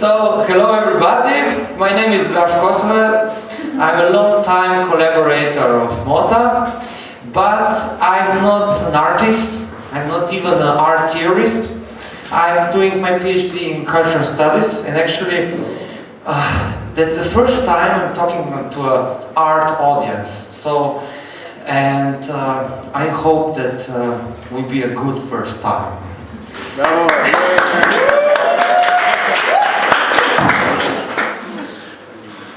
So, hello everybody, my name is Blaz Kosovel. I'm a long-time collaborator of Mota, but I'm not an artist, I'm not even an art theorist. I'm doing my PhD in cultural studies, and actually that's the first time I'm talking to an art audience. So, and I hope that will be a good first time.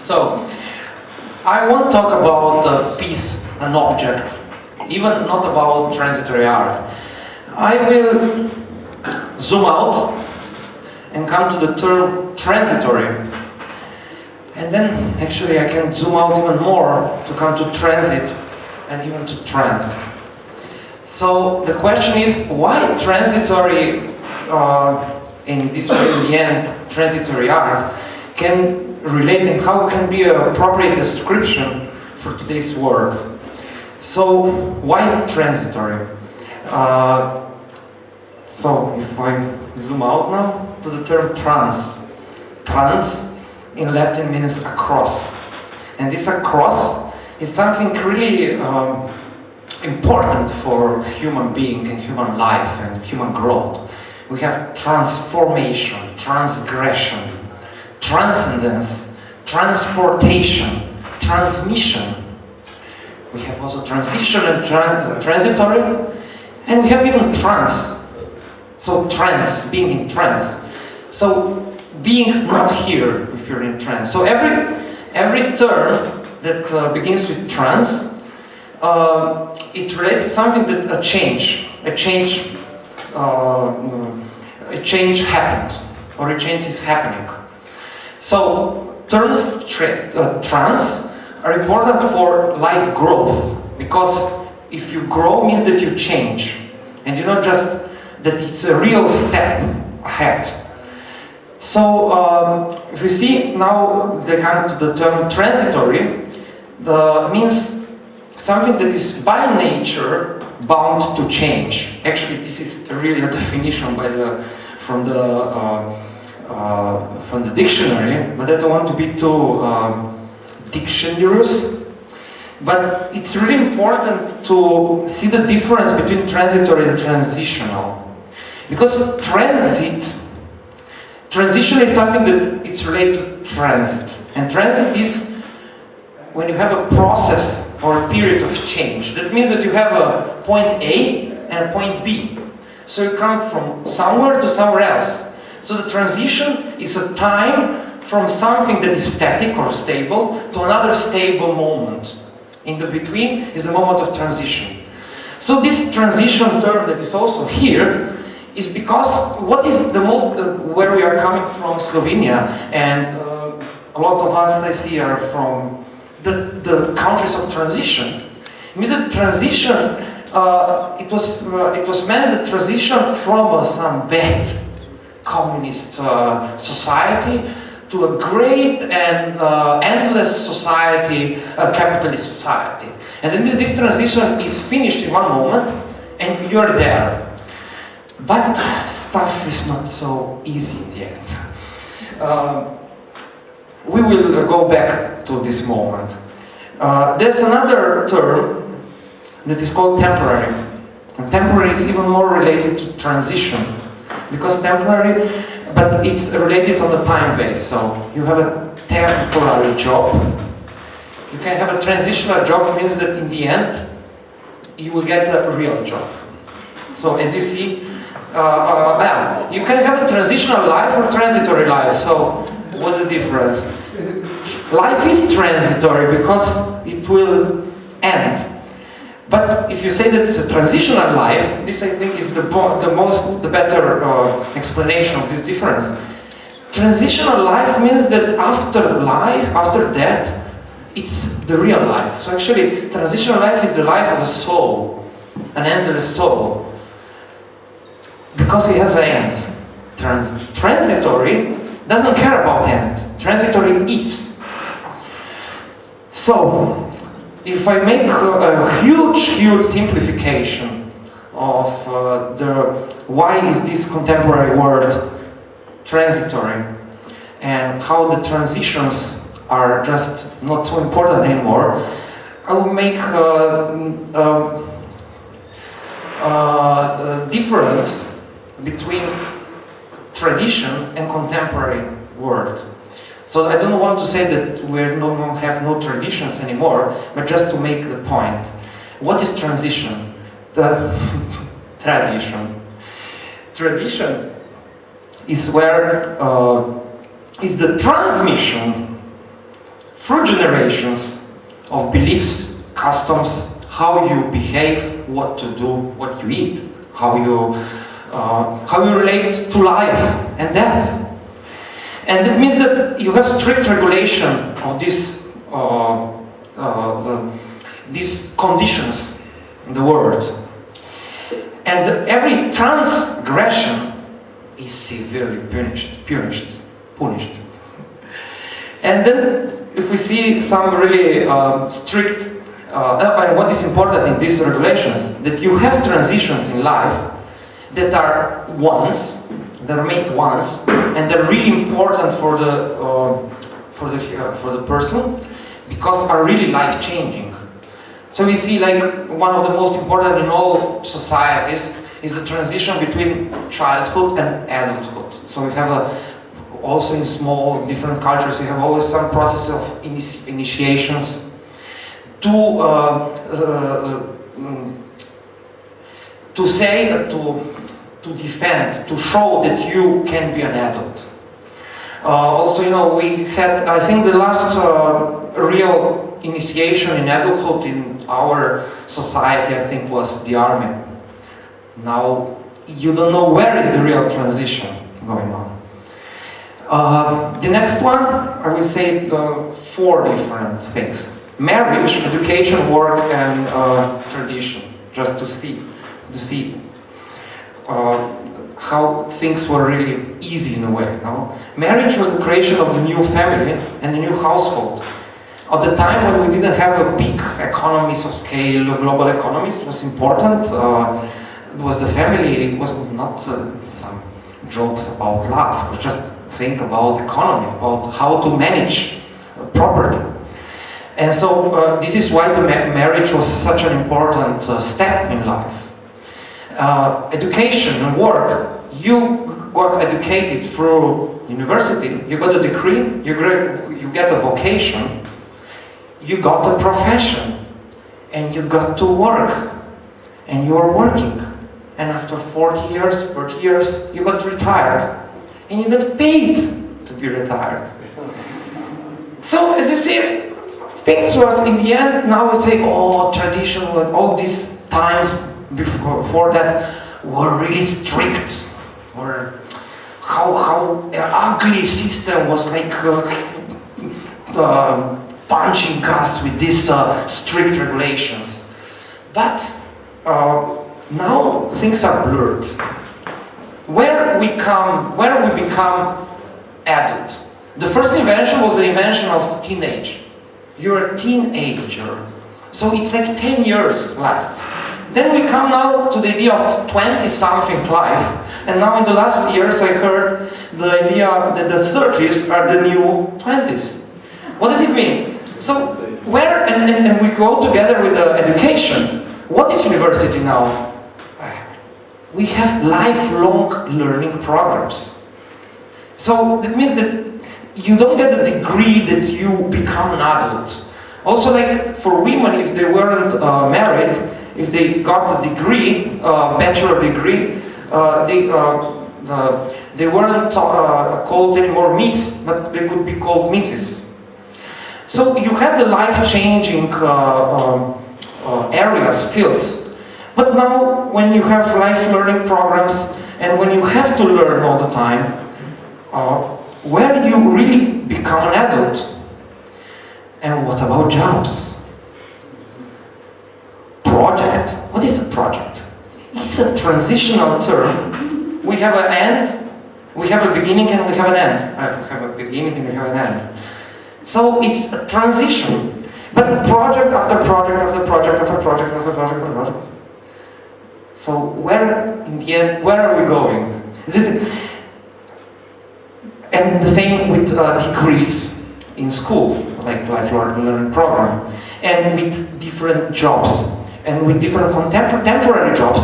So, I won't talk about a piece, an object, even not about transitory art. I will zoom out and come to the term transitory. And then actually I can zoom out even more to come to transit and even to trance. So the question is, why transitory, in this way in the end, transitory art can relate, and how can be an appropriate description for today's world. So why transitory? So if I zoom out now to the term trans. Trans in Latin means across. And this across is something really important for human being and human life and human growth. We have transformation, transgression, transcendence, transportation, transmission. We have also transition and transitory, and we have even trance. So trance, being in trance. So being not here if you're in trance. So every term that begins with trance, it relates to something that a change happened, or a change is happening. So terms trans are important for life growth, because if you grow means that you change, and you're not just that it's a real step ahead. So if you see now they come to the term transitory, means something that is by nature bound to change. Actually, this is really a definition from the dictionary, but I don't want to be too dictionarious. But it's really important to see the difference between transitory and transitional. Because transition is something that is related to transit. And transit is when you have a process or a period of change. That means that you have a point A and a point B. So you come from somewhere to somewhere else. So the transition is a time from something that is static or stable to another stable moment. In the between is the moment of transition. So this transition term that is also here is because what is the most, where we are coming from, Slovenia, and a lot of us I see are from the countries of transition. It means that transition, it was meant the transition from some bad communist society to a great and endless society, a capitalist society. And that means this transition is finished in one moment and you're there. But stuff is not so easy yet. We will go back to this moment. There's another term that is called temporary. And temporary is even more related to transition, because temporary, but it's related on the time base. So you have a temporary job. You can have a transitional job, means that in the end you will get a real job. So as you see, you can have a transitional life or transitory life. So what's the difference? Life is transitory because it will end. But if you say that it's a transitional life, this I think is the better explanation of this difference. Transitional life means that after death, it's the real life. So actually, transitional life is the life of a soul, an endless soul. Because it has an end. Transitory doesn't care about end. Transitory is. So, if I make a huge simplification of why is this contemporary word transitory, and how the transitions are just not so important anymore, I will make a difference between tradition and contemporary world. So I don't want to say that we don't have no traditions anymore, but just to make the point. What is transition? The tradition. Tradition is where is the transmission through generations of beliefs, customs, how you behave, what to do, what you eat, how you relate to life and death. And it means that you have strict regulation of these conditions in the world. And every transgression is severely punished. And then if we see some really strict, and what is important in these regulations, that you have transitions in life that are made once, and they're really important for the person, because are really life-changing. So we see, like, one of the most important in all societies is the transition between childhood and adulthood. So we have also in small different cultures, you have always some process of initiations to defend, to show that you can be an adult. Also, we had, I think, the last real initiation in adulthood in our society, I think, was the army. Now, you don't know where is the real transition going on. The next one, I will say 4 different things. Marriage, education, work, and tradition, just to see how things were really easy in a way. Marriage was the creation of the new family and the new household. At the time when we didn't have a big economies of scale, global economies, it was important. It was the family, it was not some jokes about love, but just think about economy, about how to manage property. And so this is why the marriage was such an important step in life. Education and work, you got educated through university, you got a degree, you get a vocation, you got a profession, and you got to work, and you are working. And after 40 years, 30 years, you got retired, and you got paid to be retired. So as you see, things was in the end, now we say, tradition, all these times before that were really strict, or how ugly system was like punching us with these strict regulations. But now things are blurred. Where we become adult. The first invention was the invention of teenage. You're a teenager. So it's like 10 years lasts. Then we come now to the idea of 20-something life. And now in the last years I heard the idea that the 30s are the new 20s. What does it mean? So and we go together with the education. What is university now? We have lifelong learning programs. So that means that you don't get a degree that you become an adult. Also, like for women, if they weren't married, if they got a degree, bachelor degree, they weren't called anymore Miss, but they could be called Mrs. So you had the life-changing areas, fields. But now, when you have life learning programs, and when you have to learn all the time, where do you really become an adult? And what about jobs? Project. What is a project? It's a transitional term. We have an end, we have a beginning, and we have an end. We have a beginning and we have an end. So it's a transition. But project after project after project after project after project after project. So where, in the end, where are we going? And And the same with degrees in school, like lifelong learning program, and with different jobs, and with different temporary jobs,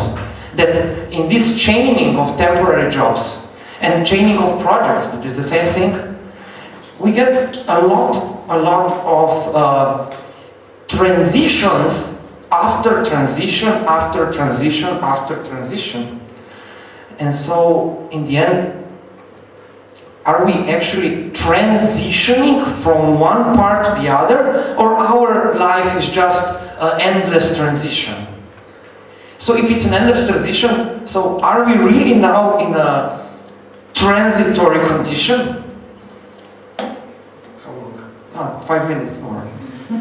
that in this chaining of temporary jobs and chaining of projects, that is the same thing, we get a lot of transitions after transition, after transition, after transition. And so, in the end, are we actually transitioning from one part to the other, or our life is just an endless transition? So if it's an endless transition, so are we really now in a transitory condition? How long? 5 minutes more.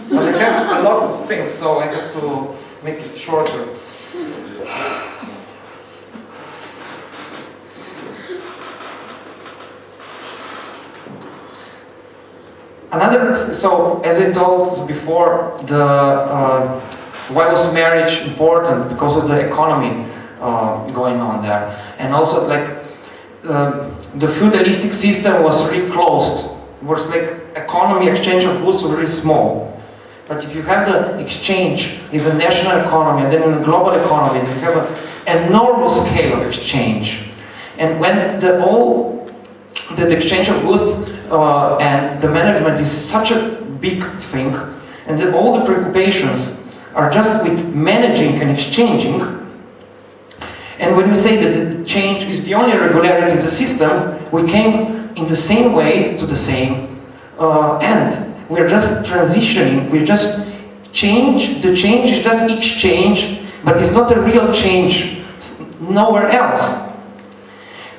But I have a lot of things, so I have to make it shorter. So as I told before, why was marriage important? Because of the economy going on there, and also like the feudalistic system was really closed. It was like economy, exchange of goods was really small. But if you have the exchange is a national economy, and then in a global economy, you have an enormous scale of exchange. And when the exchange of goods and the management is such a big thing, and that all the preoccupations are just with managing and exchanging, and when we say that the change is the only regularity of the system, we came in the same way to the same end. We're just transitioning, we just change, the change is just exchange, but it's not a real change nowhere else.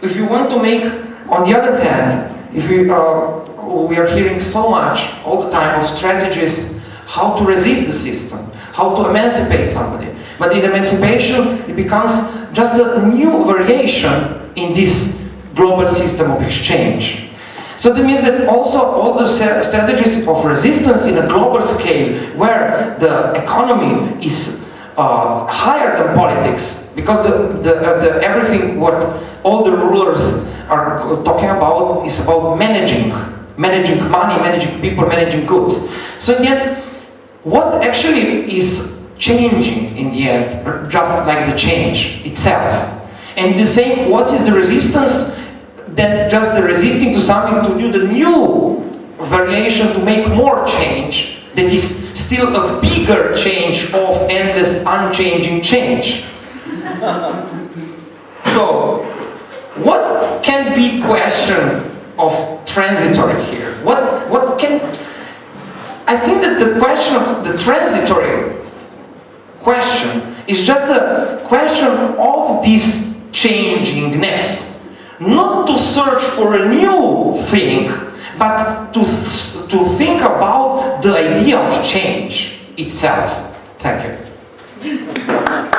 If you want to make, on the other hand, if we are hearing so much all the time of strategies how to resist the system, how to emancipate somebody. But in emancipation, it becomes just a new variation in this global system of exchange. So that means that also all the strategies of resistance in a global scale, where the economy is higher than politics, because everything what all the rulers are talking about is about managing money, managing people, managing goods. So in the end, what actually is changing in the end, just like the change itself? And the same, what is the resistance? Then just the resisting to something to do the new variation to make more change that is still a bigger change of endless unchanging change. So, what can be question of transitory here? What can... I think that the question of the transitory question is just the question of this changingness. Not to search for a new thing, but to think about the idea of change itself. Thank you.